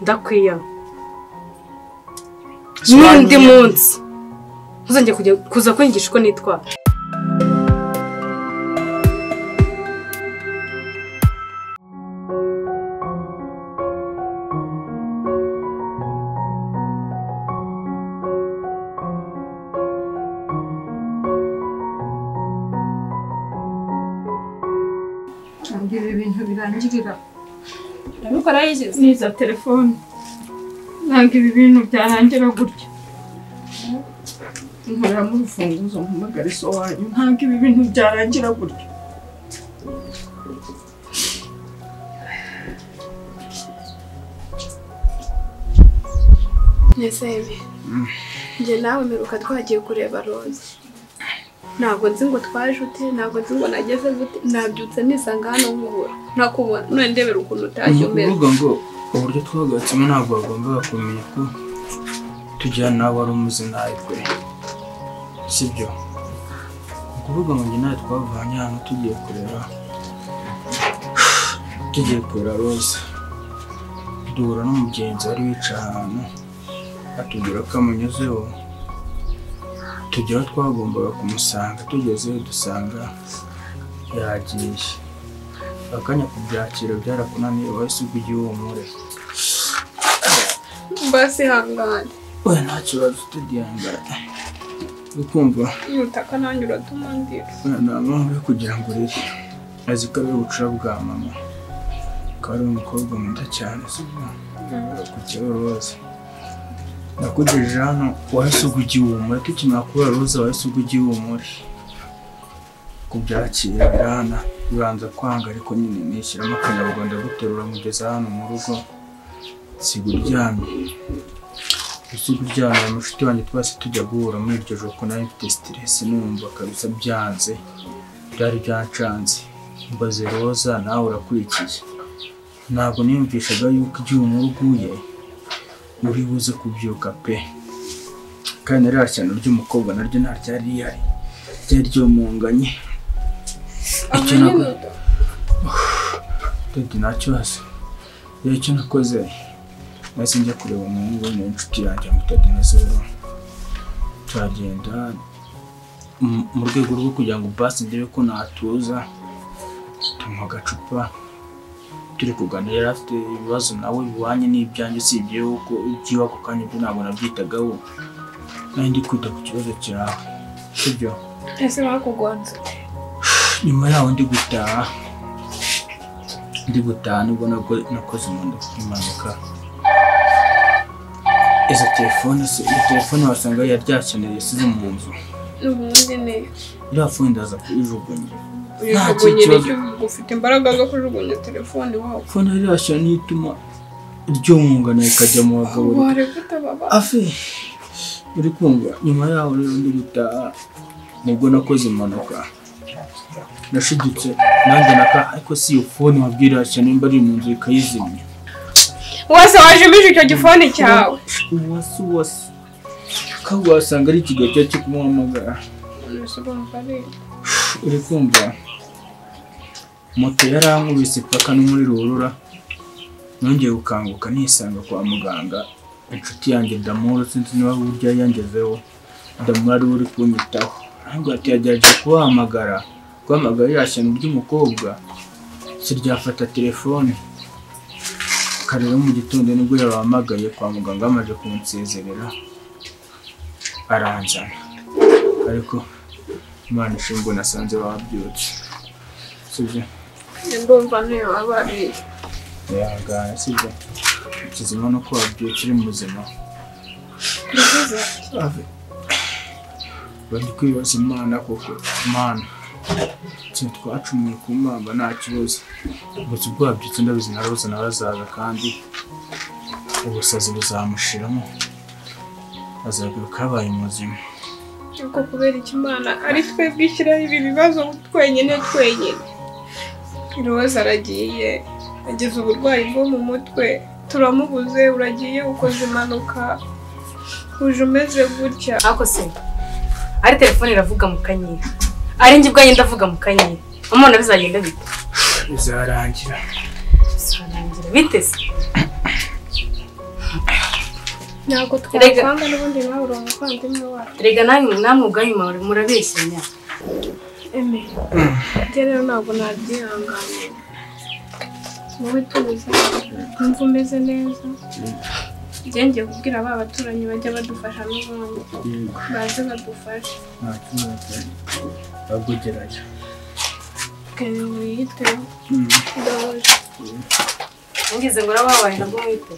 ndakwiya n'undi munsi ntuzongeye kuza kwigisha uko nitwara. Ngira ibintu birangirira ndabikora yigeze niza telefone nanga ibi bintu byarangira gutya nkora mu rufunguzo mpamagara so wanyu nanga ibi bintu byarangira gutya. Nesebe nje nawe meruka twagiye kureba Rose ntabwo nzi ngo twajute ntabwo nzi ngo nageze gute nabyutse nisanga hano nkubura nakubona none ndebera ukuntu utashye mbere uvuga ngo uburyo twagatsemo ntabwo bagomba kumenya ko tujyana nawe ari umuzi nawe kure sibyo kuvuga ngo njye nawe twavanye hano tugiye kureba Rose duhura n'umugenzi wari wicaye ahantu atubwira ko amunyuzeho tujya aho twagombaga kumusanga tugezeyo dusanga yagiye akanya kubyakira byarakunaniye wahise ubwo igihumure basi hangane oya nta kibazo tudihangane ukumva yutaka nanjye uratumandira nta kugira ngo urire azi ko ari ubucura bwa mama ko ari umukobwa muto cyane sibyo ku Rose nakugejeje hano wahise ubwo igihumure tukimara kubura Rose wahise ubwo igihumure kubyakira birana bibanza kwanga ariko nyine nishyiramo akanyarwanda guterura mugeza hano mu rugo siguryamye mushuti wanjye twese tujya guhura muri iryo joro ko nari mfite stress numva kabisa byanze byari byancanze mbaze Roza nawe urakurikiye ntabwo niyumvishaga yuko igihumure uguye uri buze kubyuka pe kandi nari cyane ry'umukobwa naryo ntaryari rihari ryari ryomunganye icyo nakibazo icyo nakoze nahise njya kureba umuhungu n'inshuti yanjye amutade na Zoro turagenda mu rwego rwo kugira ngo basi ndebe ko natuza tunywa agacupa turi kuganira yari afite ibibazo nawe bihwanye n'ibyanjye usibye yuko iby'iwe ako kanya ibyo ntabwo nabyitagaho nari ndi kwita ku kibazo cyawe sibyo ese bakugonze nyuma yaho ndi gutaha nubwo nakoze impanuka izo telefone wasanga yaryakeneye yasize mu nzu ubundi ne iriya fone ndaza kuyijugunya ufite imbaraga zo kujugunya telefone wawe fone rirashya nituma ryomungana ikajya mu bagabo afe uri kumva nyuma yaho rero ndi gutaha nibwo nakoze impanuka nashidutse nanjye ariko si iyo fone wabwira cyane nimba ari mu nzu ikayizimya wase wajimije icyo gifone cyawe wase kandi wasanga ari ikigaca cyo kumuhamagara uri kumva moto yarankubise paka no muri ruhurura nongeye gukanguka nisanga kwa muganga inshuti yanjye Damoro sinzi niba burya yangezeho Damoro ari uri kunyitaho ntabwo yagerageje kubahamagara yashyano ry'umukobwa siryafata telefone karero mu gitondo nibwo yabahamagaye kwa muganga amaje kunsezerera aranzana ariko Imana ishimwe nasanze babyutse sibyo ndumva niyo abari yagana sibyo kizima no ko wabyutse uri muzima bari kwibaza Imana koko Imana twacumuye ku Mana nta kibazo gusa ubwo wabyutse ndabizi na Rose narazaza kandi ubusazi buzamushiramo azagaruka abaye muzima uko kubera Imana ari twebwe ishyiraho ibi bibazo twenyine Rose aragiye ageze uburwayi bwo mu mutwe turamubuze uragiye ukoze impanuka uje umeze gutya ako se ari telefone iravuga mu kanyira ari njye ubwanjye ndavuga mu kanyira umwana bizagenda bite bizarangira bite se ntabwo twakwanga n'ubundi nawe uri umuvandimwe wacu. Rega namwe ubwanyu murabeshyanya. Eme njye rero ntabwo nabyihanganiye. Wowe tuzi numva umeze neza. Njye ngiye kubwira ba baturanyi bajya badufasha n'ubundi baze badufashe. nta kibazo bagugerayo Kare wiyiteho. Ndabaje. Ngize ngo urababaye nabwo mwite.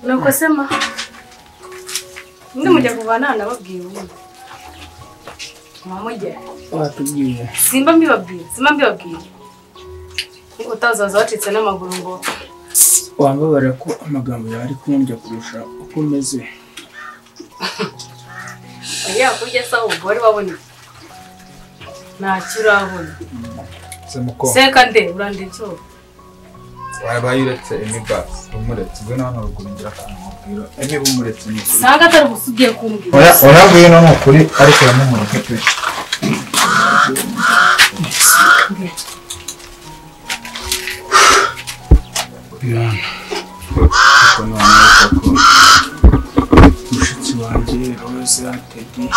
Nuko sema. Ndi mujya kuvana nababwiye ubundi. Mamujya. watubwiye Simba mbibabwiye. Ngo utazaza wacitse n'amaguru ngo wambabara ko amagambo yawe ari kundya kurusha uko umeze. ya kurya saho ubwo wari wabona. Ntacyo urabona. Semuko Seka nde urande cyo. wabaye uretse Emigas umuretse gwe nano ruguringira akantu mubwira Emi bumuretse ni Sanga atari gusugiye kumbwira. oya ngwino no kuri ariko yamumuruke pe Yana kuko none koko mushiki wanjye Rose Teddy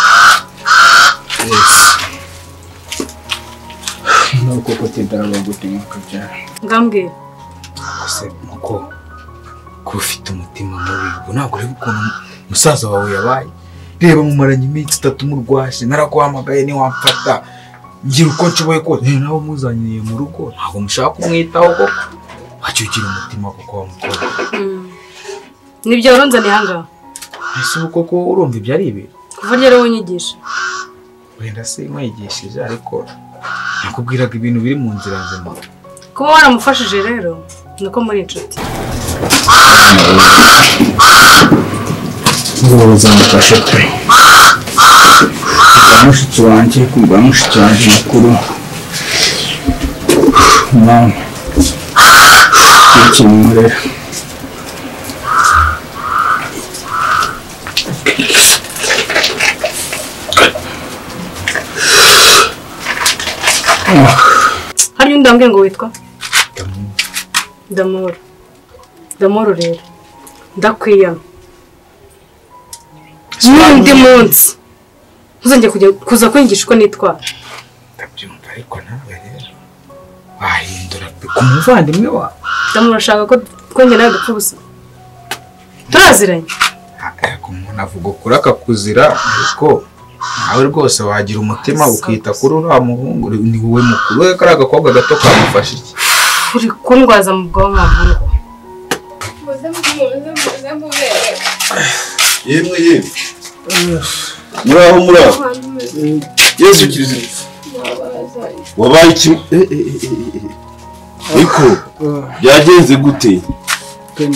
nuko ko Teddy bagutema kubyara Ngambwira. Semuko ko ufite umutima mubi ubwo ntabwo uri ukuntu musaza wawe yabaye reba mumaranye iminsi 3 murwashe naraguhamagaye ni wamfata ngira uko nshoboye ko nawe muzaniye mu rugo ntabwo mushaka kumwitaho koko wacyugira umutima koko wamukora Nibyo uronzani hanga. ese koko urumva ibyo ari ibi Kuva rero wonyigisha. wenda se mwigishije ariko nakubwiraga ibintu biri mu nzira nzima Kuba waramufashije rero nuko muri inshuti. ngo bazamufashe pe mushiki wanjye kumva mushiki wanjye mukuru mama ikimurera Hari undi ambwiye ngo witwa Damoro rero ndakwiyana n'undi munsi ntuzongeye kuza kwigisha uko nitwara. ndabyumva ariko nawe rero wahindura ku muvandimwe wawe Damoro ashaka ko twenge nawe dupfa ubusa. Turaziranye. ariko umuntu avuga ukuri akakuzira ariko nawe rwose wagira umutima ukita kuri uriya muhungu ni wowe mukuru we kari agakobwa gato kamufasha iki Uri kundwaza mu bwonko mpamvu. Yemwe muraho Yesu Kristo wabaye iki Niko byagenze gute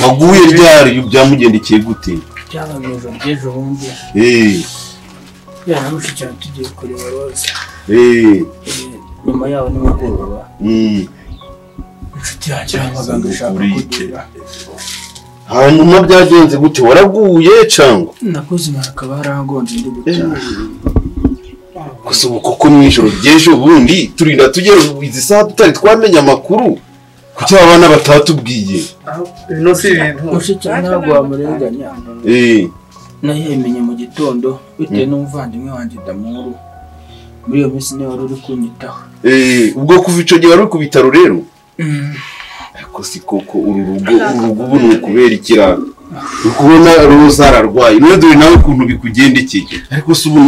waguye ryari byamugendekeye gute byabagezo byejo bundi yana mushiki wanjye tugiye kureba Rose nyuma yaho nimugoroba inshuti yanjye abaganga ashaka kugira hanyuma byagenze gute waraguye cyangwa nakoze akaba haragonze ndi gutaha gusa ubu koko n'ijoro ry'ejo bundi turinda tugera izi saha tutari twamenya amakuru kuki abana batatubwiye no si ibintu mushiki ntabwo wamurenganya nayemenye mu gitondo bitewe n'umuvandimwe wanjye Damoro muri iyo minsi niwe wari uri kunyitaho ubwo kuva icyo gihe wari ku bitaro rero ariko si koko uru rugo ubu ni ukubera ikiraro ukubona Rose ararwaye none dore nawe ukuntu bikugendekeye ariko si ubu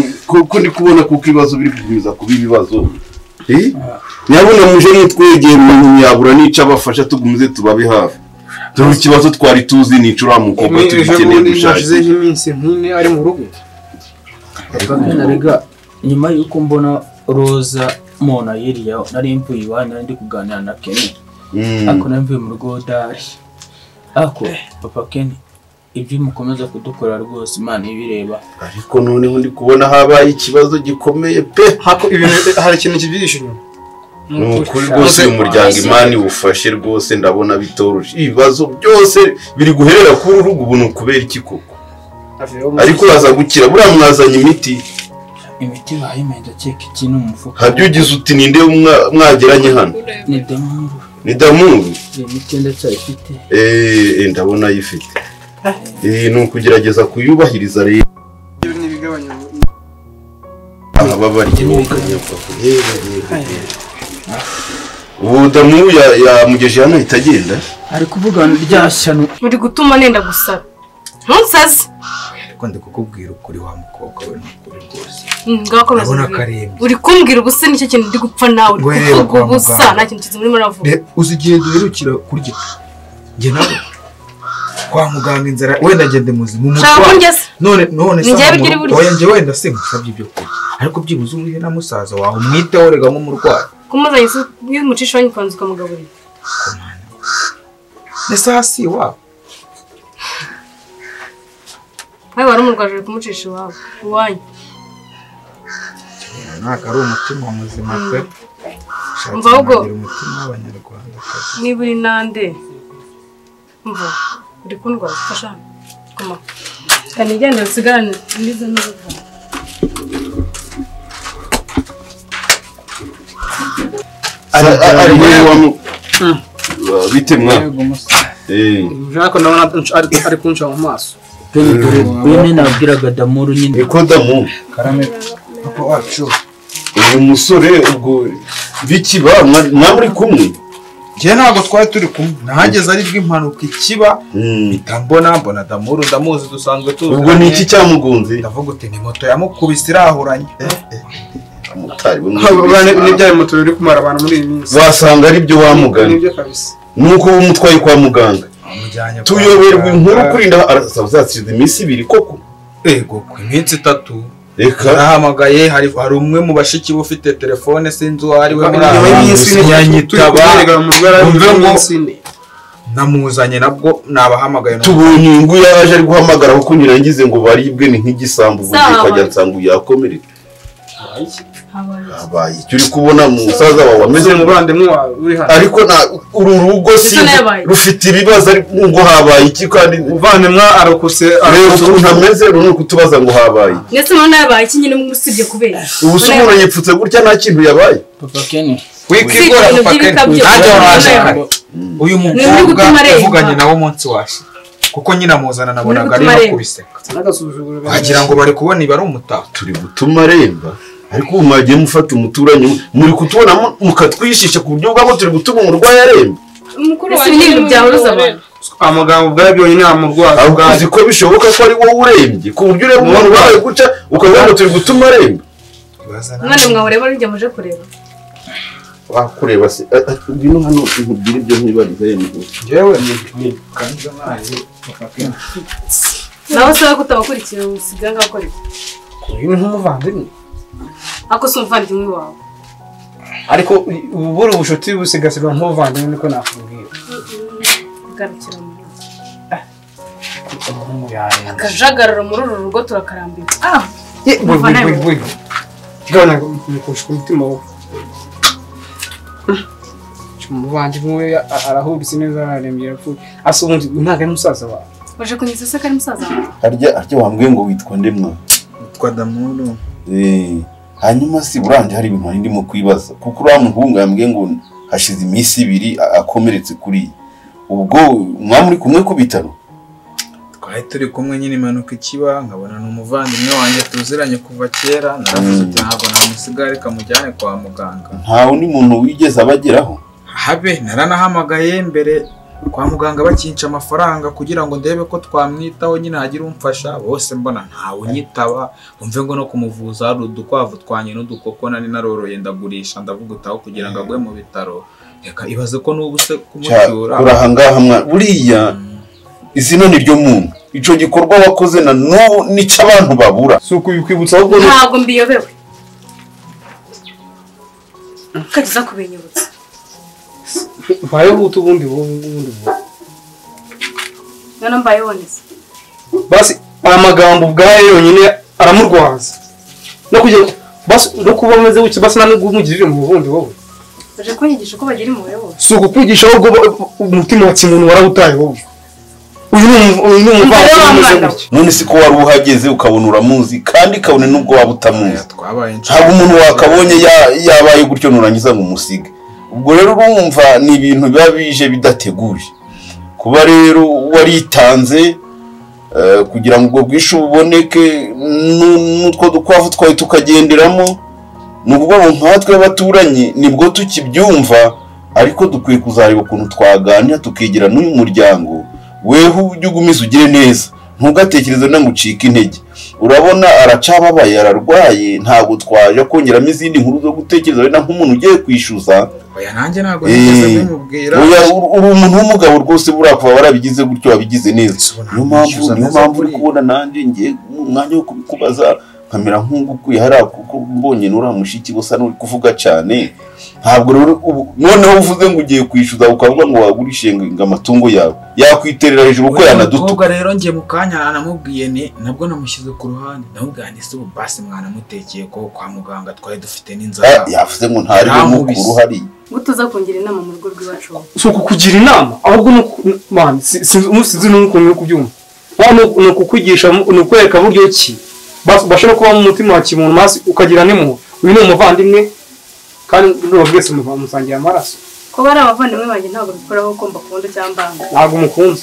ko ndi kubona kuko ibibazo biri kugumiza kuba ibibazo nyabona muje nitwegeye umuntu yabura n'icyo abafasha tugumize tubabe hafi dore ikibazo twari tuzi n'icura mukobwa tugikeneye gushaka iminsi nk'ine ari mu rugo rega nyuma yuko mbona Roza mona yiriya nari mvuye iwanyu nari ndi kuganira na Kenny ako namvuye mu rugo dari ako papa Kenny ibyo mukomeza kudukora rwose Imana ibireba ariko noneho ndi kubona habaye ikibazo gikomeye pe hako ibintu hari ikintu kibyihishe inyuma nukuri rwose uyu muryango Imana iwufashe rwose ndabona bitoroshe ibibazo byose biri guherera kuri urugo ubu ukubera iki koko ariko uraza gukira buriya mwazanye imiti bayimenda cyeka ikintu umufuka habyo ugize uti ninde mwageranye hano ni Damoro ni Damour imiti ndetse ayifite ndabona ayifite ni ukugerageza kuyubahiriza rero n'ibigabanya aba barya ubu Damour yamugeje hano itagenda ari kuvugana rya shyano uri gutuma nenda gusara ntusaze ariko ndi kukubwira ukuri wa mukobwa we n'ukuri rwose ngakomeza uri kumbwira ubusa nicyo kintu ndi gupfa nawe uri kuvuga ubusa nta kintu kizimurimo navuga uzi igihe duherukira kurya njye nawe kwa muganga inzara wenda ngende muzima none oya njye wenda simusabye ibyo kurya ariko byibuze urihe na musaza wawe umwiteho rega nk'umurwayi kumuzanye iyo umucisha wanyu kwanza ukamugaburira ni saa si iwabo nawe wari umurwaje uri kumucisha iwabo iwanyu ntabwo ari umutima muzima pe umva ahubwo umutima w'abanyarwanda niba uri nande umva uri kundwara fasha koma kandi igenda usigarane ndizo n'ubuva bite mwa Jako ndabona ari kunca mu maso bene nabwiraga Damour nyine ko Damour karame papa wacu uyu musore ubwo bikiba mwari kumwe njye ntabwo twari turi kumwe nahageze ari bw'impanuka ikiba mbona Damour ndamuzi dusanzwe tuzi ubwo ni iki cyamugunze ndavuga uti ni moto yamukubise irahuranye amutari n'ibyaye moto biri kumara abantu muri iyi minsi wasanga ari byo wamugana nibyo kabisa nuko umutwaye kwa muganga tuyoberwa inkuru kurinda arasabye iminsi 2 koko ego ku iminsi 3 reka arahamagaye hari umwe mu bashiki ufite telefone sinzi ari we muri yanyitaba namuzanye nabwo nabahamagaye tubonye ingu yaje ari guhamagara kuko nirangize ngo baribwe ni nk'igisambu bugiye kajya nsangu yakomereka abaye turi kubona musaza wawe ameze mubandemwe uri hano ariko na uru rugo si rufite ibibazo ari ngo habaye iki kandi muvandemwe arakuse rero ntameze runo kutubaza ngo habaye nese none yabaye iki nyine musibye kubera ubusumura yipfutse gutya nta kintu yabaye papa Kenny wikigora papa Kenny ntajya washaka uyu mukobwa uvuganye nawo munsi washi kuko nyina muzana nabonaga ari nakubiseka wagira ngo bari kubona ibari umutaha turi gutuma remba ariko umwagiye mufata umuturanyi muri kutubona mukatwishisha ku buryo bwabo turi gutuma umurwayi aremba umukuru wa n'ibintu byahuruza abantu amagambo bwabyo nyine amurwaza ubwazi ko bishoboka ko ari wowe urembye ku buryo ureba umuntu wawe guca ukavuga ngo turi gutuma aremba mwana mwahoreba n'ijya muje kureba wakureba se bino hano nkubwira ibyo ntibariza yemwe jewe ni kanza naye papa Kenny nawe se kutabakurikira usiga ngakora uyu ni nk'umuvandimwe ako se umuvandimwe wawe ariko uburi ubushuti busigasirwa nk'umuvandimwe niko nakubwira garukira mu akajagararo muri uru rugo turakarambiwe gabanya mukusha umutima wawe umuvandimwe we arahubise neza ararembye yapfuye asa ubundi ntabwo ari musaza wawe waje kunyisa se ko ari musaza wawe arya wambwiye ngo witwa ndemwa witwa Damour hanyuma si burandi hari ibintu ndimo kwibaza kuko uriya muhungu yambwiye ngo hashize iminsi 2 akomeretse kuri ubwo mwamuri kumwe ku bitaro twari turi kumwe nyine impanuka ikiba nkabona n'umuvandimwe wanjye tuziranye kuva kera naravuze ati ntabwo namusigare kamujyane kwa muganga nta undi muntu wigeze abageraho habe naranahamagaye mbere kwa muganga bakinca amafaranga kugira ngo ndebe ko twamwitaho nyine hagira umfasha bose mbona ntawe unyitaba umve ngo no kumuvuza hari udukwavu twanye n'udukoko nari naroroye ndagurisha ndavuga utaho kugira ngo agwe mu bitaro reka ibaze ko n'ubu se kumucyura urahangaha buriya izina ni ryo muntu ico gikorwa wakoze na no nica abantu babura so kuyikwibutsa ahubwo ntabwo mbiyobewe kagiza kubinyibutsa bayeho utubundi none mbaye wonese basi amagambo bwayo yonyine aramurwaza no kujya basi no kuba ameze gutya basi nani gumugirire mu buvundi wowe baje kwanyigisha ko bagira impuhwe wowe so kukwigisha ahubwo umutima wa kimuntu warawutaye wowe uyu ni umuvandimwe none siko wari uhageze ukabona uramuzi kandi kabone nubwo waba utamuzi twabaye ntabwo umuntu wakabonye yabaye gutyo nurangiza ngo umusige ubwo rero urumva ni ibintu biba bije bidateguye kuba rero waritanze kugira ngo ubwo bwishu buboneke n'utwo dukwavu twawe tukagenderamo nubwo nkatwe abaturanyi nibwo tukibyumva ariko dukwiye kuzareba ukuntu twaganira tukigira n'uyu muryango weho ujye ugumiza ugire neza ntugatekereze no gucika intege urabona aracababaye ararwaye ntabwo twaje kongeramo izindi nkuru zo gutekereza wenda nk'umuntu ugiye kwishyuza oya nanjye ntabwo nigeze bimubwira oya uri umuntu w'umugabo rwose buriya kuba warabigize gutyo wabigize neza niyo mpamvu uri kubona nanjye ngiye umwanya wo kubikubaza nkamera nk'ungukuye hariya kuko mbonye n'uriya mushiki gusa n'uri kuvuga cyane ntabwo rero noneho uvuze ngo ugiye kwishyuza ukavuga ngo wagurishe ngo amatungo yawe yakwiterera hejuru uko yanadutuka ubwo rero njye mu kanya namubwiye ni nabwo namushyize ku ruhande namubwiye nti ubu basi mwanamutekeye ko kwa muganga twari dufite n'inzara yavuze ngo ntari mukuru hari gutuza kungira inama mu rugo rw'iwacu so kukugira inama ahubwo man sinzi n'ukuntu uri kubyumva ni ukukwigisha ni ukwereka buryo ki bashobora kuba mu mutima wa kimuntu mazi ukagira n'impuhwe uyu ni umuvandimwe kandi bwese musangiye amaraso ko bari abavandimwe banjye ntabwo bikoraho ko mbakunda cyangwa mbanga ntabwo umukunzi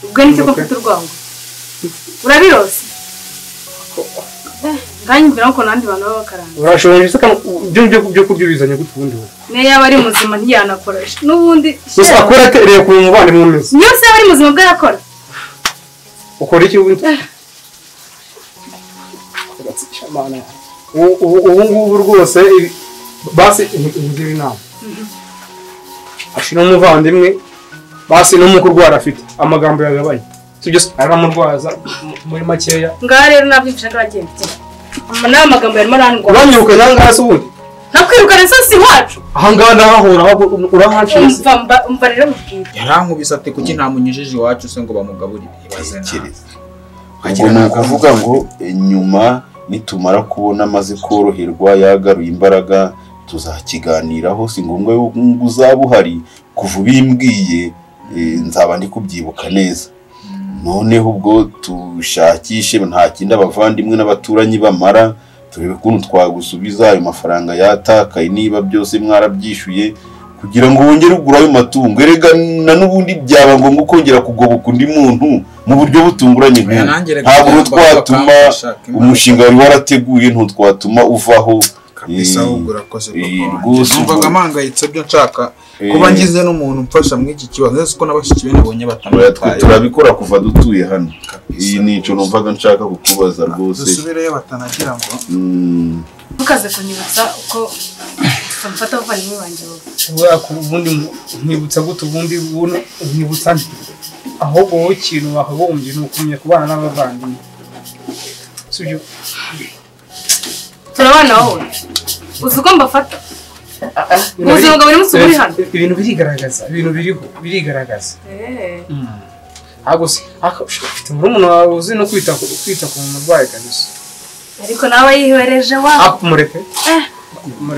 ubwo nicyo ko mfite urwango urabirose nganyumvira ko nandi bantu baba bakaranga urashobora se byo kurya bizanye gute ubundi we ne yaba ari muzima ntiyanakoresha n'ubundi gusa akora tereye ku muvandimwe umeze niyo se yaba ari muzima bwarakora ukora iki ubundi ubu ngubu rwose basi ngira inama ashira umuvandimwe basi no mu kurwara afite amagambo yagabaye sibyo aramurwaza muri makeya ngaha rero nabyumvisha ndagenda nawe amagambo yarimo arandwa uranyiruka nangahe se ubundi nakwirukana se si wacu ahangaha ndahahura urahancise umva rero mubwira yarankubise ati kuki ntamunyujije iwacu se ngo bamugaburire ibaze ubwo ni ukuvuga ngo nyuma nitumara kubona amaze koroherwa yagaruye imbaraga tuzakiganiraho si ngombwa yuko uzaba uhari kuva ubimbwiye nzaba ndi kubyibuka neza noneho ubwo tushakishe nta kindi abavandimwe n'abaturanyi bamara turebe ukuntu twagusubiza ayo mafaranga yatakaye niba byose mwarabyishuye kugira ngo wongere ugura ayo matungo erega na n'ubundi byaba ngombwa ukongera kugoboka undi muntu mu buryo butunguranye ntabwo twatuma umushinga wari warateguye ntutwatuma uvaho kabisa urakoze rwose numvaga mpangayitse byo nshaka kuba ngize n'umuntu mfasha muri iki kibazo nese ko nabashiki bene bonye batandukanye turabikora kuva dutuye hano iyi nico numvaga nshaka kukubaza rwose dusubireyo batanagira ngo ntukaze kunyibutsa uko mfata abavandimwe banjye ubundi nkibutsa gute ubundi nkibutsa ahubwo wowe ikintu wakagombye ni ukumenya kubana n'abavandimwe sibyo turabana wowe uzi uko mbafata ubuzima bwa buri munsi buri hano ibintu birigaragaza ibintu birigaragaza ntabwo se ufite umuntu wawe uzi no kwita ku murwayi kabisa ariko nawe yihereje wa mureke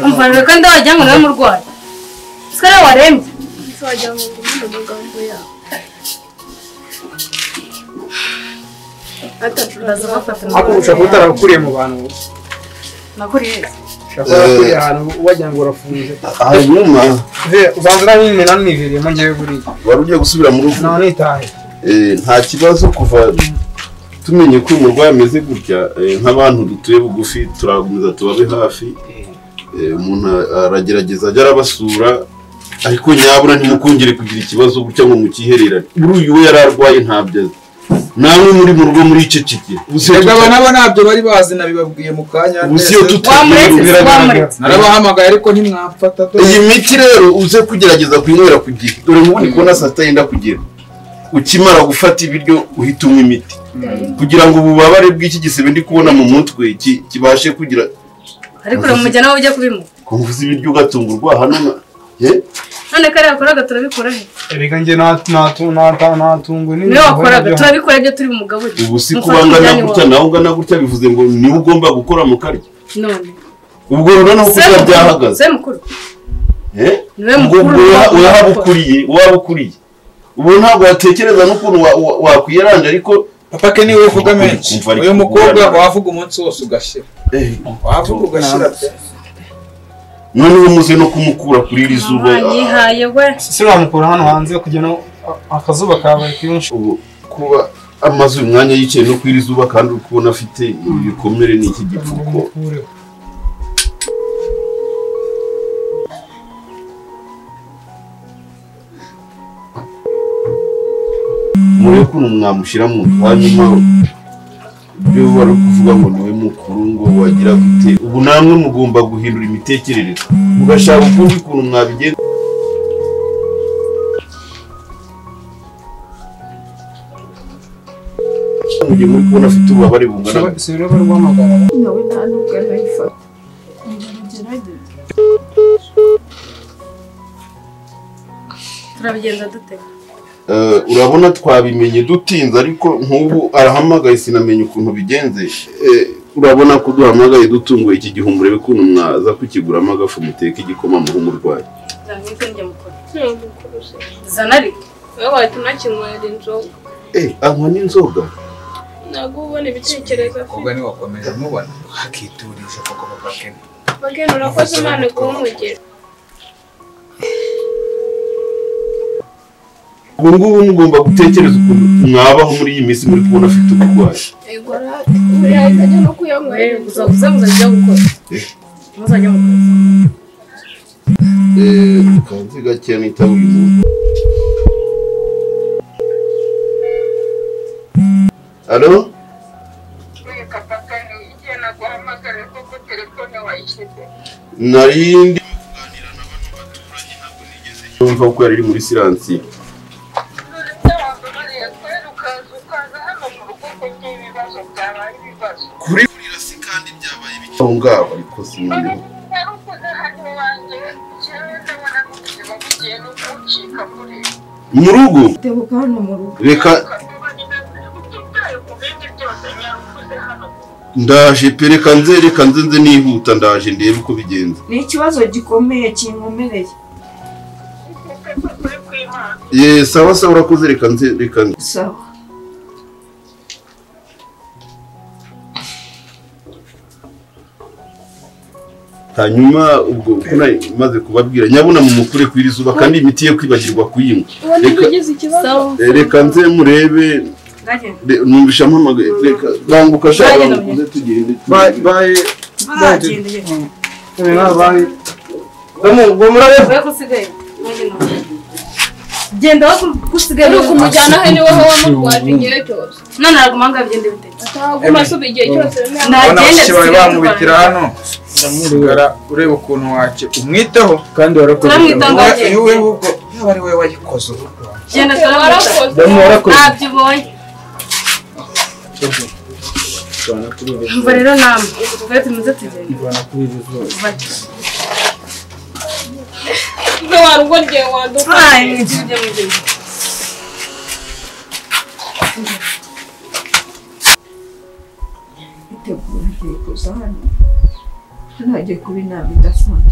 umva rero kandi wajya ngo nawe murwayi siko nawe warembye wajya ngo ngumane amagambo yawe ako ushaka utarakuriye mu bantu nakuriye ushaka kuriye ahantu wagira ngo urafunze hanyuma ubanza n'imena niviriyemo ngewe buriya wari ugiye gusubira mu rugo nawe nitahe nta kibazo kuva tumenye ko umurwayi ameze gutya nk'abantu dutuye bugufi turagumiza tubabe hafi umuntu aragerageza ajya arabasura ariko nyabura ntimukongere kugira ikibazo gutya ngo mukihererane buri uyu we yari arwaye ntabyo namwe muri mu rugo muri ice ciki aba nabo ntabyo bari bazi nabibabwiye mu kanya usiyo wamuretse narabahamagaye ariko ntimwamfata iyi miti rero uze kugerageza kuyinywera ku gihe dore nk'ubu kubona saa sita yenda kugera ukimara gufata ibiryo uhita unywa imiti kugira ngo ububabare bw'iki gisebe ndi kubona mu mutwe kibashe kugira ariko uramujyana nawe ujya kubimuha kumvuza ibiryo ugatungurwa hano none kare yakoraga turabikora he reka njye natungo niwe wakoraga turabikora ibyo turi bumugaburire ubu si kubangana gutya nawe ungana gutya bivuze ngo niwe ugomba gukora mu karyo none ubwo rero no kurya byahagaze se mukuru niwe mukuru wabukuriye ubu ntabwo watekereza n'ukuntu wakwiyaranja ariko papa ke niwe uvuga menshi uyu mukobwa wavuga umunsi wose ugashira wavuga ugashira noneho muze no kumukura kuri iri zuba yihaye we sinamukura hano hanze kugira ngo akazuba kabaye kenshi. ubu kuba amaze umwanya yicaye no kuri iri zuba kandi uri kubona afite ibikomere n'iki gipfuko. murebe ukuntu mwamushyira mu hanyuma ibyo wari kuvuga ngo niwe mukuru ngo wagira gute, ubu namwe mugomba guhindura imitekerereze mugashaka ukundi kuntu mwabigenza. mugiye muri kubona afite ububabare bungana si rero rwamagara nawe nta nubwo arayifata. turabigenza dute? urabona twabimenye dutinze ariko nk'ubu arahamagaye sinamenye ukuntu bigenze. urabona ko duhamagaye dutunguye iki gihumbi urebe ukuntu mwaza kukiguramo agafu muteka igikoma muhe umurwayi. zana ariko wowe wahita unakinywera inzoga. anywa n'inzoga ntabwo ubona ibitekerezo ubwo ni wakomeje mubona hakiturije koko papa Ken. bagenda urakoze Imana iguhe umugisha. ubu ngubu mugomba gutekereza ukuntu mwabaho muri iyi minsi muri kubona afite uburwayi. Ego buriya ahita ajya no kuyanywera. muzajya gukora muzajya mukora kanzi gakeya nitaba uyu muntu. alo narindi kuganira n'abantu baturanye ntabwo nigeze yumva ko yari muri siransi. kuri burira kandi byabaye bike aho ngaho ariko sinzi mu rugo Tebuka hano mu rugo. reka ndaje pereka nze nihuta ndaje ndebe uko bigenze. Ni ikibazo gikomeye kinkomereye. sawa sawa urakoze reka nze Sawa. hanyuma ubwo kuna maze kubabwira nyabuna mu mukure kwiri zuba kandi imiti yo kwibagirwa kuyinywa. reka nze murebe numvisha mpamagaye reka banguka shaka uze tugende. bye bye genda wakusigaye uri kumujyana he niwe wamurwaje igihe cyose. none aragumanga bigende bite? ataguma asuba igihe cyose. Nagende bamubitira hano ndamurugara ureba ukuntu wace umwiteho kandi warakoze. iwe ubwo yaba ari we wayikoze urugo. genda turamurakoze ntabyo ubonye. umva rero namwe twe tumaze tugenda ibyo warugo ryawe waduka. Itegura ngiye kuza hano. Ntagiye kuba inama idasanzwe.